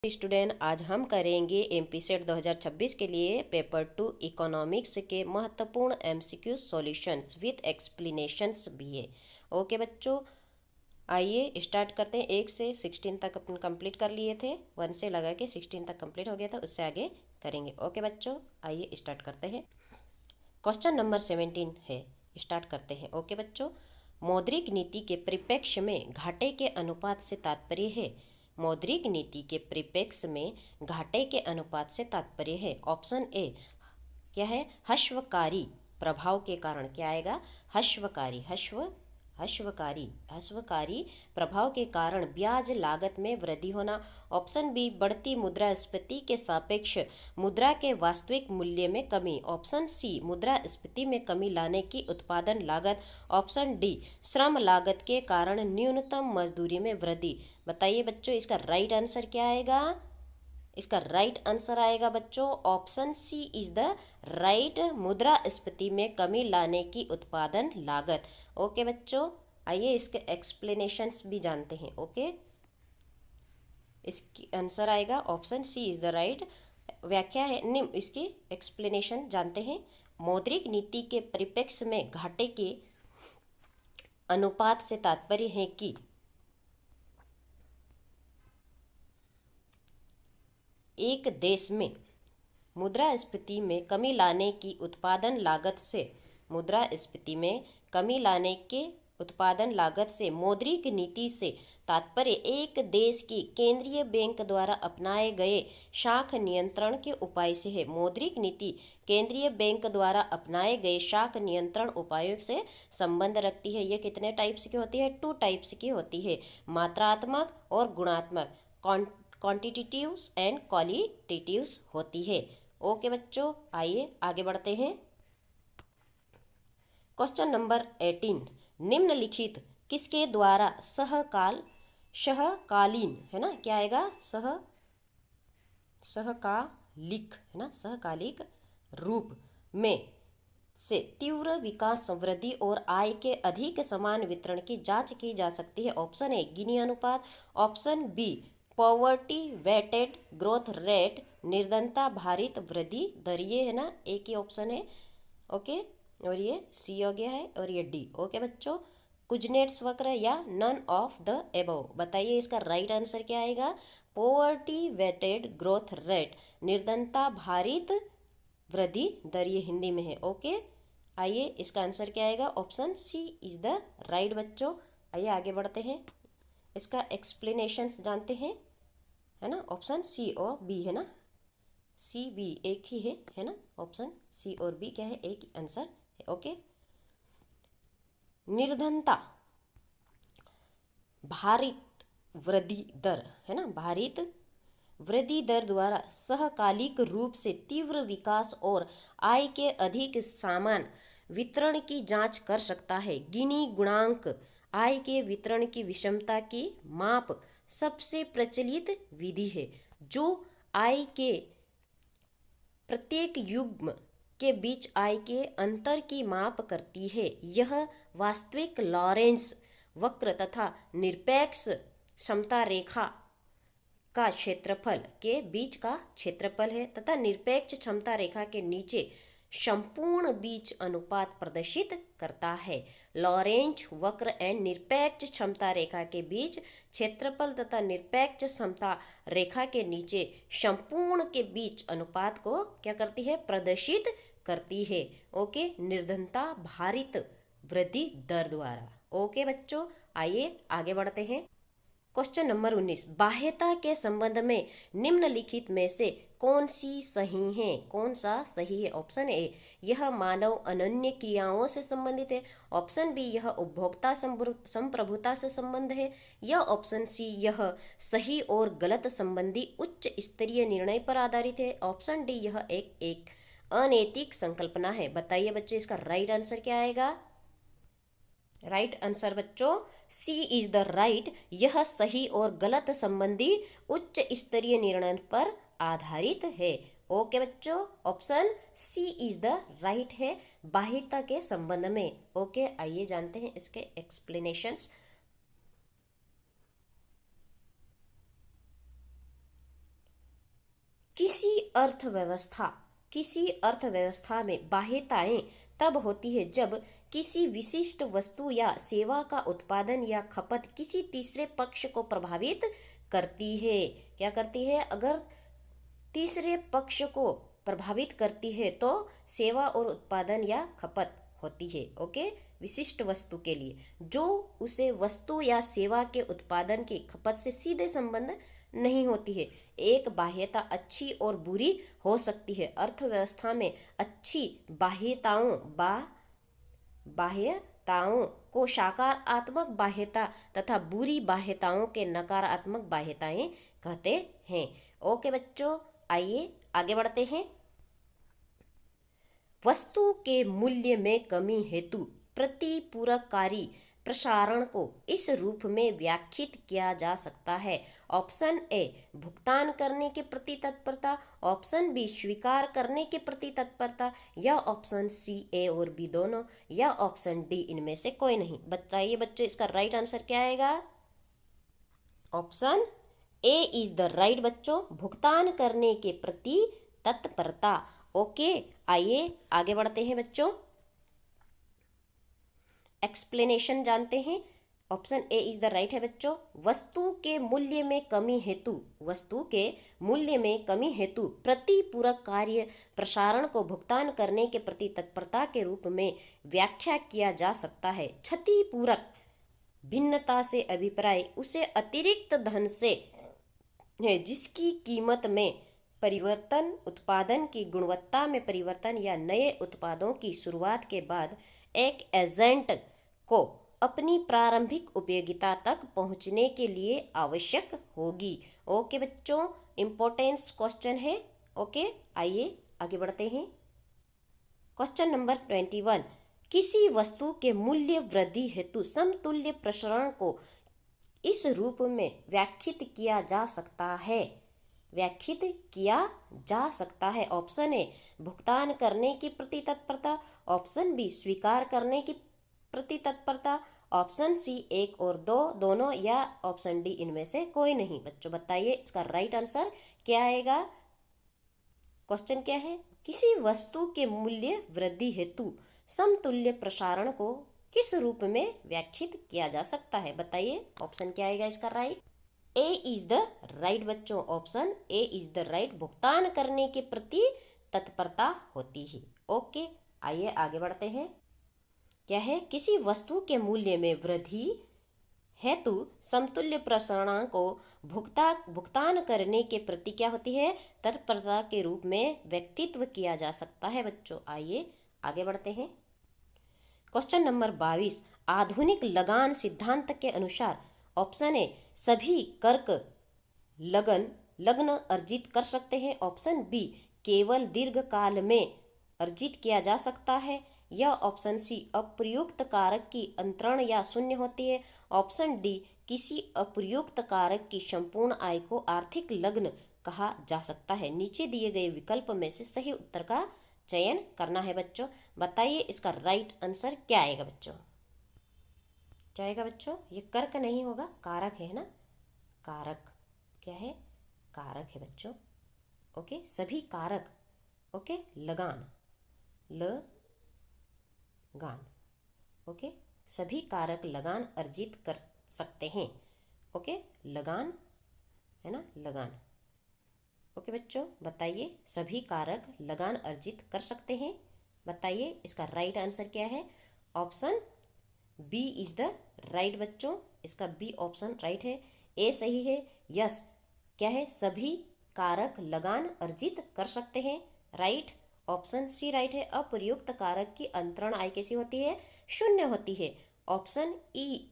Student, आज हम करेंगे एमपीसेट 2026 के लिए पेपर 2 इकोनॉमिक्स के महत्वपूर्ण एमसीक्यू सॉल्यूशंस विद एक्सप्लेनेशंस भी है। ओके बच्चों, आइए स्टार्ट करते हैं। 1 से 16 तक अपन कंप्लीट कर लिए थे, 1 से लगा के 16 तक कंप्लीट हो गया था, उससे आगे करेंगे। ओके बच्चों, आइए स्टार्ट करते हैं। क्वेश्चन नंबर 17 है, स्टार्ट करते हैं। ओके बच्चों, मौद्रिक नीति के परिप्रेक्ष्य में घाटे के अनुपात से तात्पर्य है। मौद्रिक नीति के परिप्रेक्ष्य में घाटे के अनुपात से तात्पर्य है। ऑप्शन ए क्या है? हश्वकारी प्रभाव के कारण। क्या आएगा? हश्वकारी हश्वकारी प्रभाव के कारण ब्याज लागत में वृद्धि होना। ऑप्शन बी बढ़ती मुद्रास्फीति के सापेक्ष मुद्रा के वास्तविक मूल्य में कमी। ऑप्शन सी मुद्रास्फीति में कमी लाने की उत्पादन लागत। ऑप्शन डी श्रम लागत के कारण न्यूनतम मजदूरी में वृद्धि। बताइए बच्चों, इसका राइट आंसर क्या आएगा? इसका राइट आंसर आएगा बच्चों option C is the right, मुद्रास्फीति में कमी लाने की उत्पादन लागत। ओके बच्चों, आइए इसके एक्सप्लेनेशंस भी जानते हैं। ओके, इसकी आंसर आएगा option C is the right. व्याख्या है निम्न, इसकी एक्सप्लेनेशन जानते हैं। मौद्रिक नीति के परिप्रेक्ष्य में घाटे के अनुपात से तात्पर्य है कि एक देश में मुद्रास्फीति में कमी लाने की उत्पादन लागत से उत्पादन लागत से मौद्रिक नीति से तात्पर्य एक देश की केंद्रीय बैंक द्वारा अपनाए गए शाख नियंत्रण के उपाय से है। मौद्रिक नीति केंद्रीय बैंक द्वारा अपनाए गए शाख नियंत्रण उपायों से संबंध रखती है। ये कितने टाइप्स की होती है? 2 टाइप्स की होती है, मात्रात्मक और गुणात्मक, क्वांटिटेटिव्स एंड क्वालिटेटिव्स होती है। ओके बच्चों, आइए आगे बढ़ते हैं। क्वेश्चन नंबर 18, निम्नलिखित किसके द्वारा सहकालीन है ना, क्या आएगा? सहकालिक है ना, सहकालिक रूप में से तीव्र विकास, समृद्धि और आय के अधिक समान वितरण की जांच की जा सकती है। ऑप्शन ए गिनी अनुपात। Option B poverty weighted growth rate, निर्धनता भारित वृद्धि दर। ये है ना, एक ही ऑप्शन है। ओके, और ये सी हो गया है और ये डी। ओके बच्चों, कुजनेट्स वक्र या नन ऑफ द एबव। बताइए इसका राइट आंसर क्या आएगा? पॉवर्टी वेटेड ग्रोथ रेट, निर्धनता भारित वृद्धि दर, ये हिंदी में है। ओके, आइए इसका आंसर क्या आएगा? Option C is the right बच्चों। आइए आगे बढ़ते हैं, इसका एक्सप्लेनेशंस जानते हैं, है ना। ऑप्शन सी और बी है ना, सी बी एक ही है ना। ऑप्शन सी और बी क्या है? एक ही आंसर है। ओके, निर्धनता भारित वृद्धि दर है ना, भारित वृद्धि दर द्वारा सहकालिक रूप से तीव्र विकास और आय के अधिक समान वितरण की जांच कर सकता है। गिनी गुणांक आय के वितरण की विषमता की माप सबसे प्रचलित विधि है, जो आय के प्रत्येक युग्म के बीच आय के अंतर की माप करती है। यह वास्तविक लॉरेंस वक्र तथा निरपेक्ष समता रेखा का क्षेत्रफल के बीच का क्षेत्रफल है तथा निरपेक्ष क्षमता रेखा के नीचे संपूर्ण बीच अनुपात प्रदर्शित करता है। लॉरेंज वक्र एंड निरपेक्ष क्षमता रेखा के बीच क्षेत्रफल तथा निरपेक्ष क्षमता रेखा के नीचे संपूर्ण के बीच अनुपात को क्या करती है? प्रदर्शित करती है। ओके, निर्धनता भारित वृद्धि दर द्वारा। ओके बच्चों, आइए आगे बढ़ते हैं। क्वेश्चन नंबर 19, बाह्यता के संबंध में निम्नलिखित में से कौन सी सही है? कौन सा सही है? ऑप्शन ए यह मानव अनन्य क्रियाओं से संबंधित है। ऑप्शन बी यह उपभोक्ता संप्रभुता से संबंध है। या ऑप्शन सी यह सही और गलत संबंधी उच्च स्तरीय निर्णय पर आधारित है। ऑप्शन डी यह एक अनैतिक संकल्पना है। बताइए बच्चों, इसका राइट आंसर क्या आएगा? राइट आंसर बच्चों सी इज द राइट, यह सही और गलत संबंधी उच्च स्तरीय निर्णय पर आधारित है। ओके बच्चों, option C is the right है बाह्यता के संबंध में। ओके, आइए जानते हैं इसके एक्सप्लेनेशंस। किसी अर्थव्यवस्था में बाह्यताएं तब होती है जब किसी विशिष्ट वस्तु या सेवा का उत्पादन या खपत किसी तीसरे पक्ष को प्रभावित करती है। क्या करती है? अगर तीसरे पक्ष को प्रभावित करती है तो सेवा और उत्पादन या खपत होती है। ओके, विशिष्ट वस्तु के लिए जो उसे वस्तु या सेवा के उत्पादन की खपत से सीधे संबंध नहीं होती है। एक बाह्यता अच्छी और बुरी हो सकती है। अर्थव्यवस्था में अच्छी बाह्यताओं को सकारात्मक बाह्यता तथा बुरी बाह्यताओं के नकारात्मक बाह्यताएं कहते हैं। ओके बच्चों, आइए आगे बढ़ते हैं। वस्तु के मूल्य में कमी हेतु प्रतिपूरककारी प्रसारण को इस रूप में व्याख्यायित किया जा सकता है। ऑप्शन ए, भुगतान करने के प्रति तत्परता। ऑप्शन बी, स्वीकार करने के प्रति तत्परता। या ऑप्शन सी, ए और बी दोनों। या ऑप्शन डी, इनमें से कोई नहीं। बताइए बच्चों, इसका राइट आंसर क्या आएगा? Option A is the right बच्चों, भुगतान करने के प्रति तत्परता। ओके, आइए आगे बढ़ते हैं बच्चों। एक्सप्लेनेशन जानते हैं। Option A is the right है बच्चों। वस्तु के मूल्य में कमी हेतु प्रतिपूरक कार्य प्रसारण को भुगतान करने के प्रति तत्परता के रूप में व्याख्या किया जा सकता है। क्षतिपूरक भिन्नता से अभिप्राय उसे अतिरिक्त धन से है जिसकी कीमत में परिवर्तन, उत्पादन की गुणवत्ता में परिवर्तन या नए उत्पादों की शुरुआत के बाद एक एजेंट को अपनी प्रारंभिक उपयोगिता तक पहुंचने के लिए आवश्यक होगी। ओके बच्चों, इंपॉर्टेंस क्वेश्चन है। ओके, आइए आगे बढ़ते हैं। क्वेश्चन नंबर 21, किसी वस्तु के मूल्य वृद्धि हेतु समतुल्य प्रसरण को इस रूप में व्याख्यायित किया जा सकता है। ऑप्शन ए, भुगतान करने की प्रति तत्परता। ऑप्शन बी, स्वीकार करने की प्रति तत्परता। ऑप्शन सी, एक और दो दोनों। या ऑप्शन डी, इनमें से कोई नहीं। बच्चों बताइए, इसका राइट आंसर क्या आएगा? क्वेश्चन क्या है? किसी वस्तु के मूल्य वृद्धि हेतु समतुल्य प्रसारण को किस रूप में व्याख्यायित किया जा सकता है? बताइए, ऑप्शन क्या आएगा इसका right? A is the right बच्चों, option A is the right, भुगतान करने के प्रति तत्परता होती है। ओके, आइए आगे बढ़ते हैं। क्या है? किसी वस्तु के मूल्य में वृद्धि हेतु समतुल्य प्रसारण को भुगतान करने के प्रति क्या होती है? तत्परता के रूप में व्यक्तित्व किया जा सकता है। बच्चों आइए आगे बढ़ते हैं। क्वेश्चन नंबर 22, आधुनिक लगान सिद्धांत के अनुसार ऑप्शन ए, सभी कर्क लग्न अर्जित कर सकते हैं। ऑप्शन बी, केवल दीर्घ काल में अर्जित किया जा सकता है। या ऑप्शन सी, अप्रयुक्त कारक की अंतरण या शून्य होती है। ऑप्शन डी, किसी अप्रयुक्त कारक की संपूर्ण आय को आर्थिक लग्न कहा जा सकता है। नीचे दिए गए विकल्प में से सही उत्तर का चयन करना है। बच्चों बताइए, इसका राइट आंसर क्या आएगा? बच्चों क्या आएगा? बच्चों ये कर्क नहीं होगा, कारक है ना। कारक क्या है? कारक है बच्चों। ओके, सभी कारक। ओके, लगान ओके, सभी कारक लगान अर्जित कर सकते हैं। ओके, लगान है ना, लगान। ओके बच्चों बताइए, सभी कारक लगान अर्जित कर सकते हैं। बताइए, इसका राइट आंसर क्या है? Option B is the right बच्चों, इसका बी ऑप्शन राइट है। ए सही है। यस क्या है? सभी कारक लगान अर्जित कर सकते हैं। राइट, ऑप्शन सी राइट है। अप्रयुक्त कारक की अंतरण आय कैसी होती है? शून्य होती है। ऑप्शन ई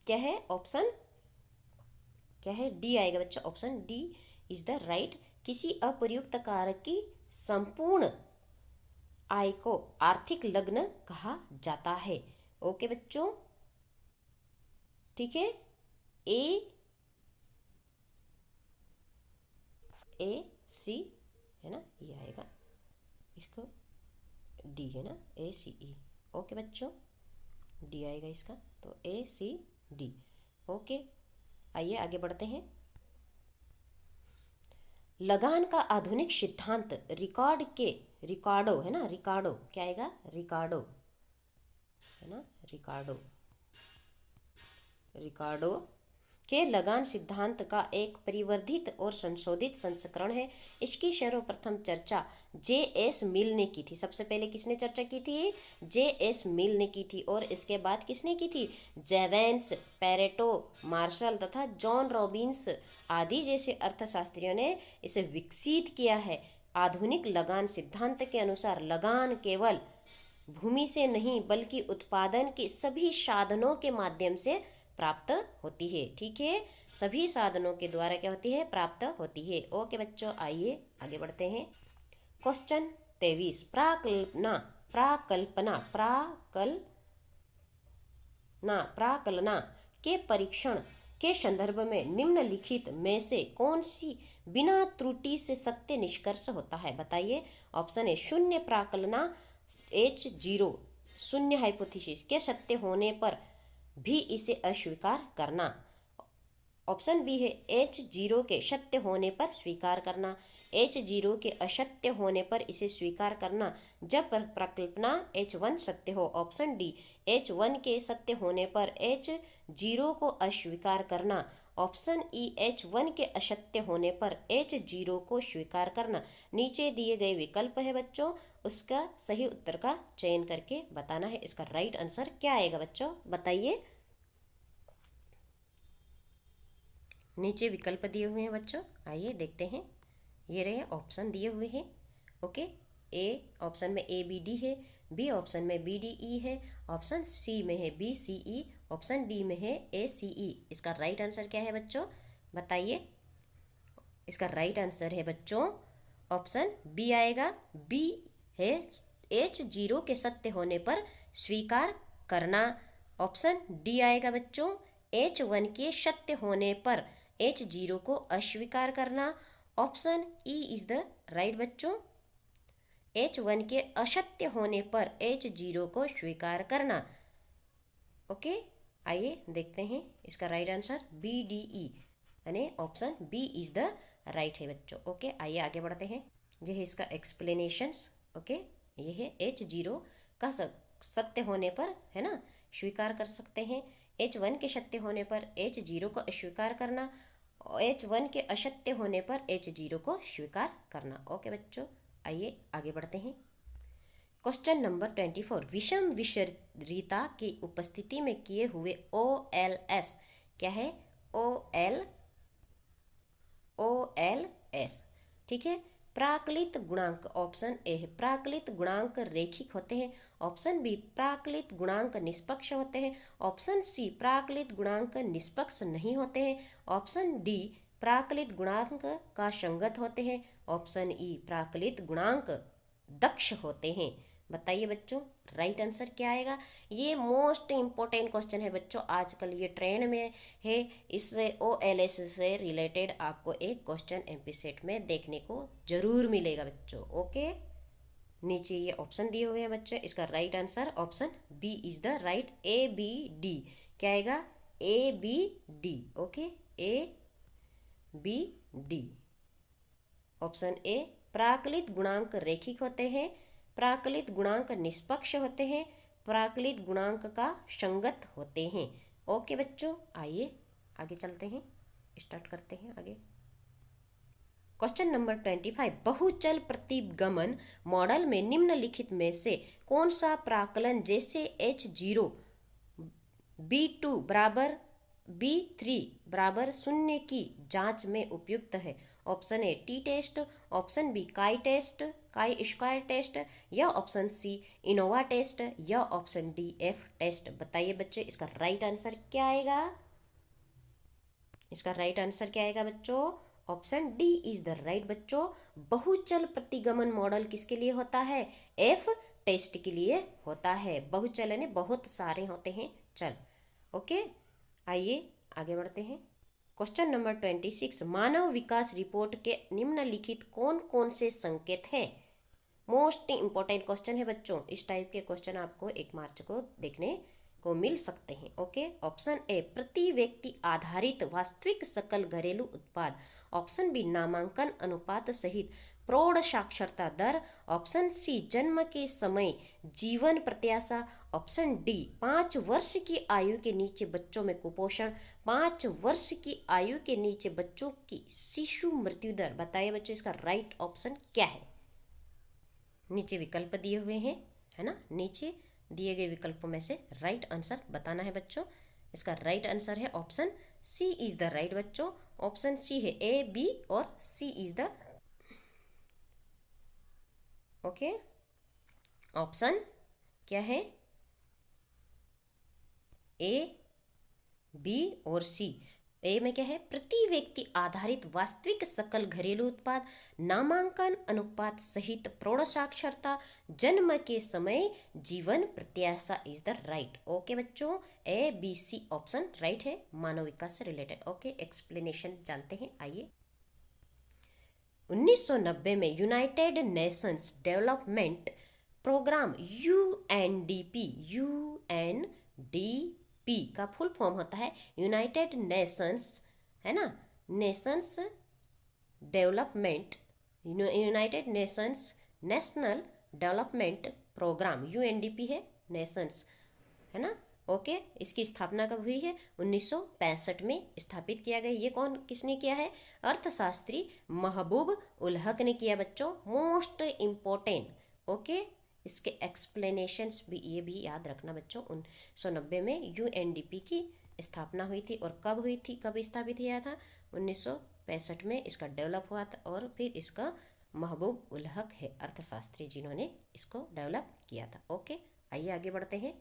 क्या है? ऑप्शन क्या है? डी आएगा बच्चों, option D is the right. किसी अप्रयुक्त कारक की संपूर्ण आय को आर्थिक लग्न कहा जाता है। ओके बच्चों, ठीक है। ए सी है ना, ये आएगा, इसको डी है ना, ए सी ई। ओके बच्चों, डी आएगा इसका, तो ए सी डी। ओके, आइए आगे बढ़ते हैं। लगान का आधुनिक सिद्धांत रिकार्डो है ना, रिकार्डो क्या आएगा, रिकार्डो है ना, रिकार्डो के लगान सिद्धांत का एक परिवर्धित और संशोधित संस्करण है। इसकी सर्वप्रथम चर्चा जे.एस. मिल ने की थी। सबसे पहले किसने चर्चा की थी, जे.एस. मिल ने की थी। और इसके बाद किसने की थी, जेवेंस, पेरेटो, मार्शल तथा जॉन रॉबिन्स आदि जैसे अर्थशास्त्रियों ने इसे विकसित किया है। आधुनिक लगान सिद्धांत के अनुसार लगान केवल भूमि से नहीं बल्कि उत्पादन के सभी साधनों के माध्यम से प्राप्त होती है। ठीक है, सभी साधनों के द्वारा क्या होती है, प्राप्त होती है। ओके बच्चों, आइए आगे बढ़ते हैं। क्वेश्चन 23, प्राकलना के परीक्षण के संदर्भ में निम्नलिखित में से कौन सी बिना त्रुटि से सत्य निष्कर्ष होता है, बताइए। ऑप्शन ए शून्य प्राकलना, H0 शून्य हाइपोथेसिस के सत्य होने पर भी इसे अस्वीकार करना। ऑप्शन बी है H0 के सत्य होने पर स्वीकार करना, H0 के असत्य होने पर इसे स्वीकार करना जब प्रकल्पना H1 सत्य हो। ऑप्शन डी H1 के सत्य होने पर H0 को अस्वीकार करना। ऑप्शन ई H1 के असत्य होने पर H0 को स्वीकार करना। नीचे दिए गए विकल्प है बच्चों, उसका सही उत्तर का चयन करके बताना है। इसका राइट आंसर क्या आएगा बच्चों, बताइए। नीचे विकल्प दिए हुए हैं बच्चों, आइए देखते हैं। ये रहे ऑप्शन दिए हुए हैं। ओके, ए ऑप्शन में ABD है, बी ऑप्शन में BDE है, ऑप्शन सी में है BCE, ऑप्शन डी में है ACE। इसका राइट आंसर क्या है बच्चों, बताइए। इसका राइट आंसर है बच्चों ऑप्शन बी आएगा। बी है H0 के सत्य होने पर स्वीकार करना। ऑप्शन डी आएगा बच्चों H1 के सत्य होने पर H0 को अस्वीकार करना। Option E is the right बच्चों, H1 के असत्य होने पर H0 को स्वीकार करना। ओके, आइए देखते हैं इसका राइट आंसर BDE यानी option B is the right है बच्चों। ओके, आइए आगे बढ़ते हैं। यह है इसका एक्सप्लेनेशंस। ओके, ये है H0 का सत्य होने पर है ना स्वीकार कर सकते हैं, H1 के सत्य होने पर H0 को अस्वीकार करना, H1 के असत्य होने पर H0 को स्वीकार करना। ओके बच्चों, आइए आगे बढ़ते हैं। क्वेश्चन नंबर 24, विषम विषरिता की उपस्थिति में किए हुए OLS क्या है, OLS। ठीक है, प्राकलित गुणांक। ऑप्शन ए है प्राकलित गुणांक रैखिक होते हैं, ऑप्शन बी प्राकलित गुणांक निष्पक्ष होते हैं, ऑप्शन सी प्राकलित गुणांक निष्पक्ष नहीं होते हैं, ऑप्शन डी प्राकलित गुणांक का संगत होते हैं, ऑप्शन ई प्राकलित गुणांक दक्ष होते हैं। बताइए बच्चों, राइट आंसर क्या आएगा। ये मोस्ट इम्पोर्टेंट क्वेश्चन है बच्चों, आजकल ये ट्रेंड में है। इससे OLS से रिलेटेड आपको एक क्वेश्चन MP सेट में देखने को जरूर मिलेगा बच्चों। ओके, नीचे ये ऑप्शन दिए हुए हैं बच्चों, इसका right answer option B is the right, ABD क्या आएगा, ABD। Okay, ABD। Option A प्राकलित गुणांक रैखिक होते हैं, प्राकलित गुणांक निष्पक्ष होते हैं, प्राकलित गुणांक का संगत होते हैं। ओके बच्चों, आइए आगे चलते हैं, स्टार्ट करते हैं आगे। क्वेश्चन नंबर 25, बहुचल प्रतिगमन मॉडल में निम्नलिखित में से कौन सा प्राकलन जैसे H0 B2 बराबर B3 बराबर 0 की जांच में उपयुक्त है। Option A T test, option B chi square test, या ऑप्शन सी इनोवा टेस्ट, या ऑप्शन डी F टेस्ट। बताइए बच्चों, इसका राइट आंसर क्या आएगा। इसका राइट आंसर क्या आएगा बच्चों, option D is the right बच्चों। बहुचल प्रतिगमन मॉडल किसके लिए होता है, F टेस्ट के लिए होता है। बहुचल यानी बहुत सारे होते हैं चल। ओके, आइए आगे बढ़ते हैं। क्वेश्चन नंबर 26, मानव विकास रिपोर्ट के निम्नलिखित कौन कौन से संकेत हैं। मोस्ट इंपॉर्टेंट क्वेश्चन है बच्चों, इस टाइप के क्वेश्चन आपको 1 मार्च को देखने को मिल सकते हैं। ओके, ऑप्शन ए प्रति व्यक्ति आधारित वास्तविक सकल घरेलू उत्पाद, ऑप्शन बी नामांकन अनुपात सहित प्रौढ़ साक्षरता दर, ऑप्शन सी जन्म के समय जीवन प्रत्याशा, ऑप्शन डी 5 वर्ष की आयु के नीचे बच्चों में कुपोषण, 5 वर्ष की आयु के नीचे बच्चों की शिशु मृत्यु दर। बताइए बच्चों इसका राइट ऑप्शन क्या है। नीचे विकल्प दिए हुए हैं, है ना, नीचे दिए गए विकल्पों में से राइट आंसर बताना है बच्चों। इसका राइट आंसर है option C is the right बच्चों। ऑप्शन सी है ए, बी और C is the okay. Option क्या है, ए, बी और सी। ए में क्या है, प्रति व्यक्ति आधारित वास्तविक सकल घरेलू उत्पाद, नामांकन अनुपात सहित प्रौढ़ साक्षरता, जन्म के समय जीवन प्रत्याशा इज द राइट। ओके बच्चों, A B C option right है मानव विकास से रिलेटेड। ओके, एक्सप्लेनेशन जानते हैं, आइए। 1990 में United Nations Development Programme UNDP का फुल फॉर्म होता है यूनाइटेड नेशंस, है ना, Nations Development, United Nations National Development Programme, UNDP है नेशंस, है ना। ओके, इसकी स्थापना कब हुई है, 1965 में स्थापित किया गया। ये कौन किसने किया है, अर्थशास्त्री महबूब उल हक ने किया बच्चों। मोस्ट इम्पोर्टेंट, ओके, इसके एक्सप्लेनेशंस भी, ये भी याद रखना बच्चों। 1990 में यूएनडीपी की स्थापना हुई थी और कब हुई थी, कब स्थापित किया था, 1965 में इसका डेवलप हुआ था और फिर इसका महबूब उल हक है अर्थशास्त्री जिन्होंने इसको डेवलप किया था। ओके, आइए आगे बढ़ते हैं।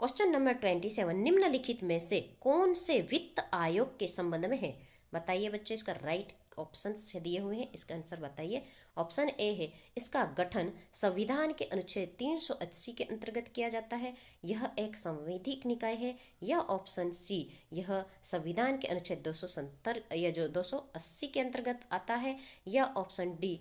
क्वेश्चन नंबर 27, निम्नलिखित में से कौन से वित्त आयोग के संबंध में है। बताइए बच्चों, इसका राइट ऑप्शन से दिए हुए हैं, इसका आंसर बताइए। ऑप्शन ए है इसका गठन संविधान के अनुच्छेद 380 के अंतर्गत किया जाता है, यह एक संवैधानिक निकाय है। या ऑप्शन सी, यह संविधान के अनुच्छेद 270 या जो 280 के अंतर्गत आता है। या ऑप्शन डी,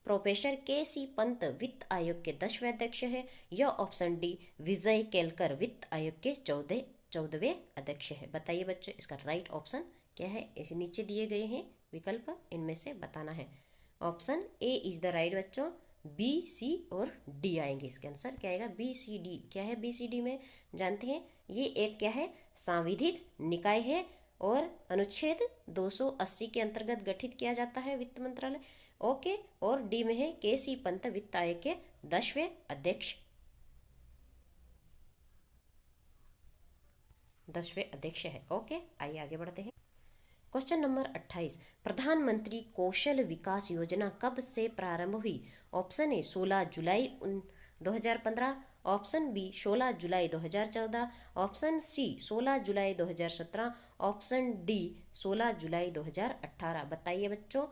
प्रोफेसर के सी पंत वित्त आयोग के 10वें अध्यक्ष है। या ऑप्शन डी, विजय केलकर वित्त आयोग के 14वें अध्यक्ष है। बताइए बच्चों इसका राइट ऑप्शन क्या है। इसे नीचे दिए गए हैं विकल्प, इनमें से बताना है। Option A is the right बच्चों, बी सी और डी आएंगे इसके आंसर। क्या आएगा, बी सी डी। क्या है बी सी डी में, जानते हैं, ये एक क्या है, सांविधिक निकाय है और अनुच्छेद 280 के अंतर्गत गठित किया जाता है वित्त मंत्रालय। ओके, और डी में है के सी पंत वित्त आयोग के 10वें अध्यक्ष, 10वें अध्यक्ष है। ओके, आइए आगे बढ़ते हैं। क्वेश्चन नंबर 28, प्रधानमंत्री कौशल विकास योजना कब से प्रारंभ हुई। ऑप्शन ए 16 जुलाई 2015, ऑप्शन बी 16 जुलाई 2014, ऑप्शन सी 16 जुलाई 2017, ऑप्शन डी 16 जुलाई 2018। बताइए बच्चों,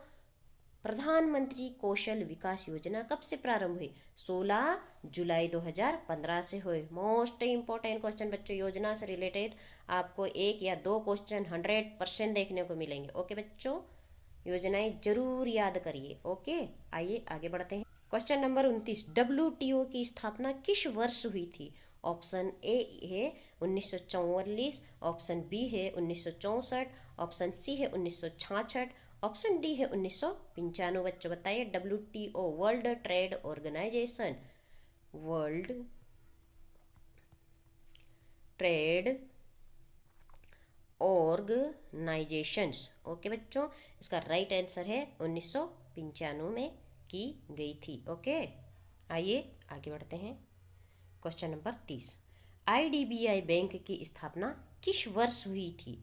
प्रधानमंत्री कौशल विकास योजना कब से प्रारंभ हुई। 16 जुलाई 2015 से हुए। मोस्ट इंपॉर्टेंट क्वेश्चन बच्चों, योजना से रिलेटेड आपको 1 या 2 क्वेश्चन 100% देखने को मिलेंगे। ओके बच्चों, योजनाएं जरूर याद करिए। ओके, आइए आगे बढ़ते हैं। क्वेश्चन नंबर 29, WTO की स्थापना किस वर्ष हुई थी। ऑप्शन ए है 1944, ऑप्शन बी है 1964, ऑप्शन सी है 1966, ऑप्शन डी है 1995। बच्चों बताइए, WTO world trade organisation, world trade organisations. Okay बच्चों, इसका राइट आंसर है 1995 में की गई थी। ओके, आइए आगे बढ़ते हैं। क्वेश्चन नंबर 30, IDBI बैंक की स्थापना किस वर्ष हुई थी।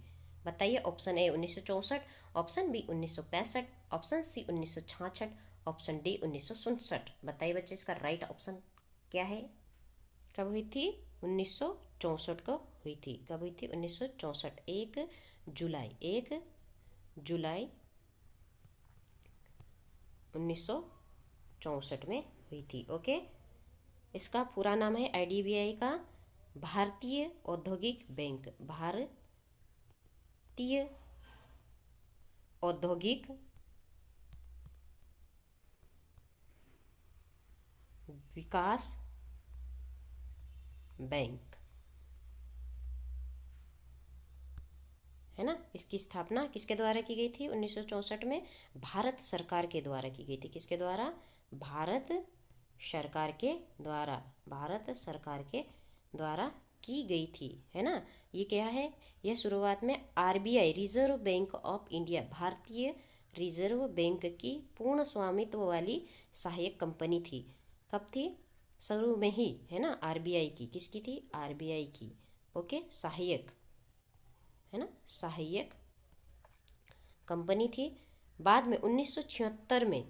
बताइए, option A 1964, option B 1965, option C 1966, option D 1967। बताइए बच्चे इसका राइट ऑप्शन क्या है। कब हुई थी, 1964 को हुई थी। कब हुई थी, 1964, 1 जुलाई 1964 में हुई थी। ओके, इसका पूरा नाम है IDBI का भारतीय औद्योगिक बैंक, भारतीय औद्योगिक विकास बैंक। है ना। इसकी स्थापना किसके द्वारा की गई थी 1964 में? भारत सरकार के द्वारा की गई थी। किसके द्वारा? भारत सरकार के द्वारा, भारत सरकार के द्वारा की गई थी, है ना। ये क्या है? यह शुरुआत में RBI, reserve bank of India, भारतीय रिजर्व बैंक की पूर्ण स्वामित्व वाली सहायक कंपनी थी। कब थी? शुरू में ही, है ना। आरबीआई की, किसकी थी? आरबीआई की, ओके, सहायक, है ना, सहायक कंपनी थी। बाद में 1976 में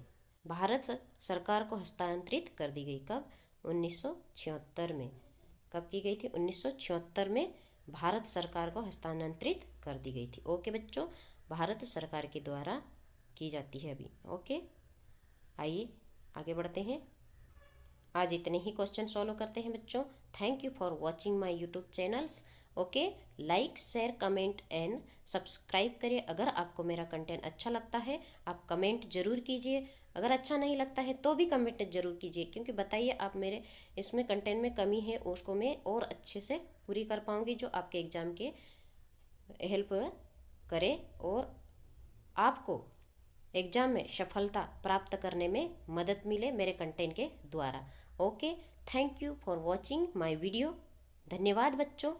भारत सरकार को हस्तांतरित कर दी गई। कब? 1976 में। कब की गई थी? 1976 में भारत सरकार को हस्तांतरित कर दी गई थी। ओके बच्चों, भारत सरकार के द्वारा की जाती है अभी। ओके, आइए आगे बढ़ते हैं। आज इतने ही क्वेश्चन सॉल्व करते हैं बच्चों। Thank you for watching my YouTube channels. Okay, like share comment and subscribe करिए। अगर आपको मेरा कंटेंट अच्छा लगता है आप कमेंट जरूर कीजिए, अगर अच्छा नहीं लगता है तो भी कमेंट जरूर कीजिए, क्योंकि बताइए आप मेरे इसमें कंटेंट में कमी है उसको मैं और अच्छे से पूरी कर पाऊँगी, जो आपके एग्ज़ाम के हेल्प करे और आपको एग्जाम में सफलता प्राप्त करने में मदद मिले मेरे कंटेंट के द्वारा। Okay, thank you for watching my video. धन्यवाद बच्चों।